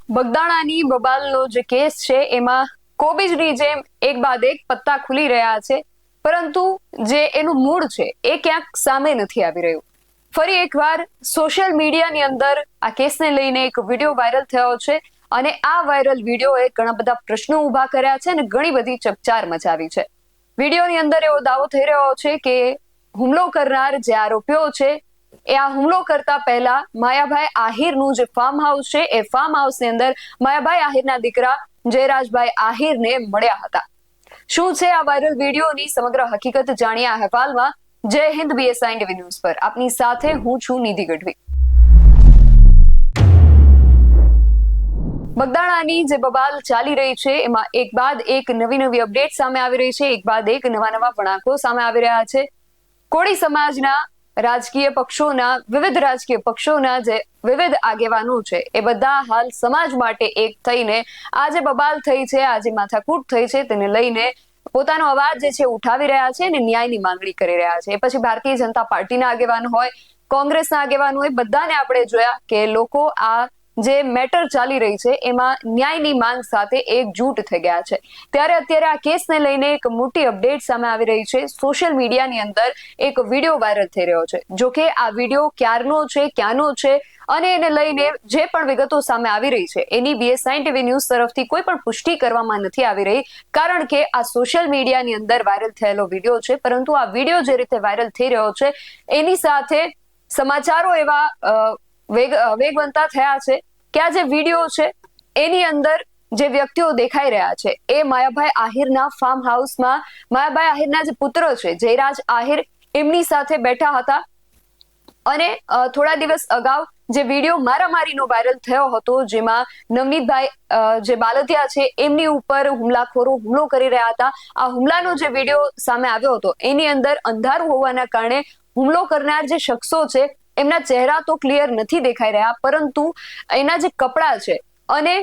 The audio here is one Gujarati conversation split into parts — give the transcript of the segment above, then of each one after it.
બગદાણાની બબાલનો જે કેસ છે એમાં કોબીજની જેમ એક બાદ એક પત્તા ખુલી રહ્યા છે, પરંતુ જે એનું મૂળ છે એ ક્યાંક સામે નથી આવી રહ્યું. ફરી એકવાર સોશિયલ મીડિયાની અંદર આ કેસને લઈને એક વિડીયો વાયરલ થયો છે અને આ વાયરલ વિડીયોએ ઘણા બધા પ્રશ્નો ઊભા કર્યા છે અને ઘણી બધી ચકચાર મચાવી છે. વિડીયોની અંદર એવો દાવો થઈ રહ્યો છે કે હુમલો કરનાર જે આરોપીઓ છે એ આ હુમલો કરતા પહેલા માયાભાઈ આહિરનું જે ફાર્મ હાઉસ છે એ ફાર્મ હાઉસની અંદર માયાભાઈ આહિરના દીકરા જયરાજભાઈ આહિરને મળ્યા હતા. શું છે આ વાયરલ વિડીયોની સમગ્ર હકીકત જાણીએ આ અહેવાલમાં. જય હિન્દ, BSI ટીવી ન્યૂઝ પર આપની સાથે હું છું નિધિ ગઢવી. બગદાણાની જે બબાલ ચાલી રહી છે એમાં એક બાદ એક નવી અપડેટ સામે આવી રહી છે, એક બાદ એક નવા વળાંકો સામે આવી રહ્યા છે. કોળી સમાજના રાજકીય પક્ષોના જે વિવિધ આગેવાનો છે એ બધા હાલ સમાજ માટે એક થઈને આ જે બબાલ થઈ છે, આ જે માથાકૂટ થઈ છે તેને લઈને પોતાનો અવાજ જે છે ઉઠાવી રહ્યા છે અને ન્યાયની માંગણી કરી રહ્યા છે. એ પછી ભારતીય જનતા પાર્ટીના આગેવાનો હોય, કોંગ્રેસના આગેવાનો હોય, બધાને આપણે જોયા કે લોકો આ જે મેટર ચાલી રહી છે એમાં ન્યાયની માંગ સાથે એકજૂટ થઈ ગયા છે. ત્યારે અત્યારે આ કેસને લઈને એક મોટી અપડેટ સામે આવી રહી છે. સોશિયલ મીડિયાની અંદર એક વિડીયો વાયરલ થઈ રહ્યો છે. જો કે આ વિડીયો ક્યારનો છે, ક્યાંનો છે અને એને લઈને જે પણ વિગતો સામે આવી રહી છે એની BSI ટીવી ન્યૂઝ તરફથી કોઈ પણ પુષ્ટિ કરવામાં નથી આવી રહી, કારણ કે આ સોશિયલ મીડિયાની અંદર વાયરલ થયેલો વિડીયો છે. પરંતુ આ વિડીયો જે રીતે વાયરલ થઈ રહ્યો છે એની સાથે સમાચારો એવા વેગવંતા થયા છે કે આ જે વિડીયો છે એની અંદર જે વ્યક્તિઓ દેખાઈ રહ્યા છે એ માયાભાઈ આહિરના ફાર્મ હાઉસમાં માયાભાઈ આહિરના જે પુત્ર છે જયરાજ આહિર એમની સાથે બેઠા હતા અને થોડા દિવસ અગાઉ જે વિડીયો મારામારીનો વાયરલ થયો હતો જેમાં નવનીતભાઈ જે બાલદિયા છે એમની ઉપર હુમલાખોરો હુમલો કરી રહ્યા હતા. આ હુમલાનો જે વિડીયો સામે આવ્યો હતો એની અંદર અંધારું હોવાના કારણે હુમલો કરનાર જે શખ્સો છે એમના ચહેરા તો ક્લિયર નથી દેખાઈ રહ્યા, પરંતુ એના જે કપડા છે અને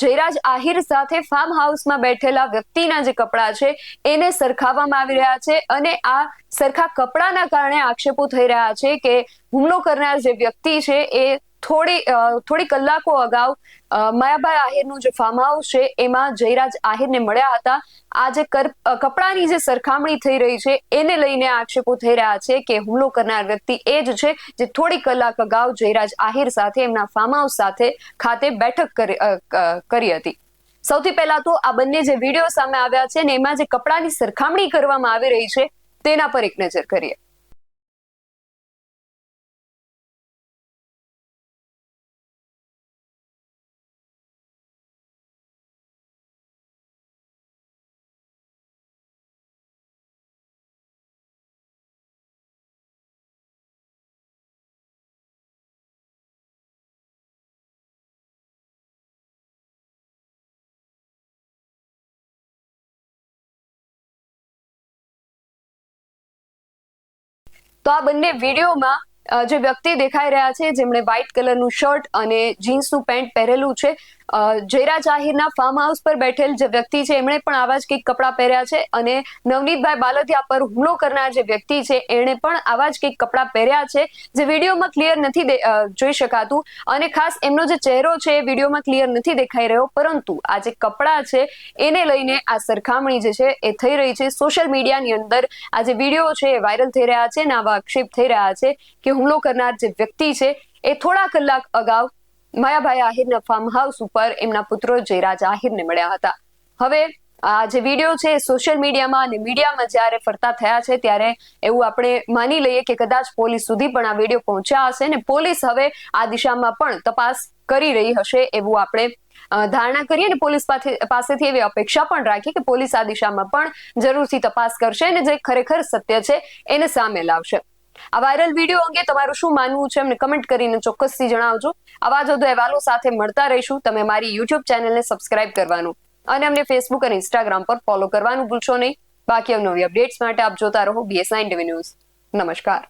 જયરાજ આહિર સાથે ફાર્મ હાઉસમાં બેઠેલા વ્યક્તિના જે કપડા છે એને સરખાવવામાં આવી રહ્યા છે અને આ સરખા કપડાના કારણે આક્ષેપો થઈ રહ્યા છે કે હુમલો કરનાર જે વ્યક્તિ છે એ થોડી કલાકો અગાઉ માયાભાઈ આહિરનું જે ફાર્મ હાઉસ છે એમાં જયરાજ આહિરને મળ્યા હતા. આ જે કપડાની જે સરખામણી થઈ રહી છે એને લઈને આક્ષેપો થઈ રહ્યા છે કે હુમલો કરનાર વ્યક્તિ એ જ છે જે થોડી કલાક અગાઉ જયરાજ આહિર સાથે એમના ફાર્મ હાઉસ ખાતે બેઠક કરી હતી. સૌથી પહેલા તો આ બંને જે વિડીયો સામે આવ્યા છે ને એમાં જે કપડાની સરખામણી કરવામાં આવી રહી છે તેના પર એક નજર કરીએ. તો આ બંને વિડીયોમાં જે વ્યક્તિ દેખાઈ રહ્યા છે જેમણે વ્હાઇટ કલરનું શર્ટ અને જીન્સનું પેન્ટ પહેરેલું છે, જયરાજ આહિરના ફાર્મ હાઉસ પર બેઠેલ જે વ્યક્તિ છે એમણે પણ આવા જ કંઈક કપડાં પહેર્યા છે અને નવનીતભાઈ બાલદિયા પર હુમલો કરનાર જે વ્યક્તિ છે એણે પણ આવા જ કંઈક કપડાં પહેર્યા છે જે વિડીયોમાં ક્લિયર નથી જોઈ શકાતું અને ખાસ એમનો જે ચહેરો છે એ વિડીયોમાં ક્લિયર નથી દેખાઈ રહ્યો, પરંતુ આ જે કપડાં છે એને લઈને આ સરખામણી જે છે એ થઈ રહી છે. સોશિયલ મીડિયાની અંદર આ જે વિડીયો છે એ વાયરલ થઈ રહ્યા છે અને આવા આક્ષેપ થઈ રહ્યા છે કે હુમલો કરનાર જે વ્યક્તિ છે એ થોડા કલાક અગાઉ માયાભાઈ આહિરના ફાર્મ હાઉસ ઉપર એમના પુત્રો જયરાજ આહિરને મળ્યા હતા. હવે આ જે વિડીયો છે સોશિયલ મીડિયામાં અને મીડિયામાં જ્યારે ફરતા થયા છે ત્યારે એવું આપણે માની લઈએ કે કદાચ પોલીસ સુધી પણ આ વિડીયો પહોંચ્યા હશે ને પોલીસ હવે આ દિશામાં પણ તપાસ કરી રહી હશે એવું આપણે ધારણા કરીએ અને પોલીસ પાસેથી એવી અપેક્ષા પણ રાખીએ કે પોલીસ આ દિશામાં પણ જરૂરથી તપાસ કરશે અને જે ખરેખર સત્ય છે એને સામે લાવશે. આ વાયરલ વિડીયો અંગે તમારું શું માનવું છે અમને કમેન્ટ કરીને ચોક્કસથી જણાવજો. આવા જ વધુ અહેવાલો સાથે મળતા રહીશું. તમે મારી YouTube ચેનલને સબસ્ક્રાઇબ કરવાનું અને અમને Facebook અને Instagram પર ફોલો કરવાનું ભૂલશો નહીં. બાકી નવી અપડેટ્સ માટે આપ જોતા રહો BSI ટીવી ન્યૂઝ. નમસ્કાર.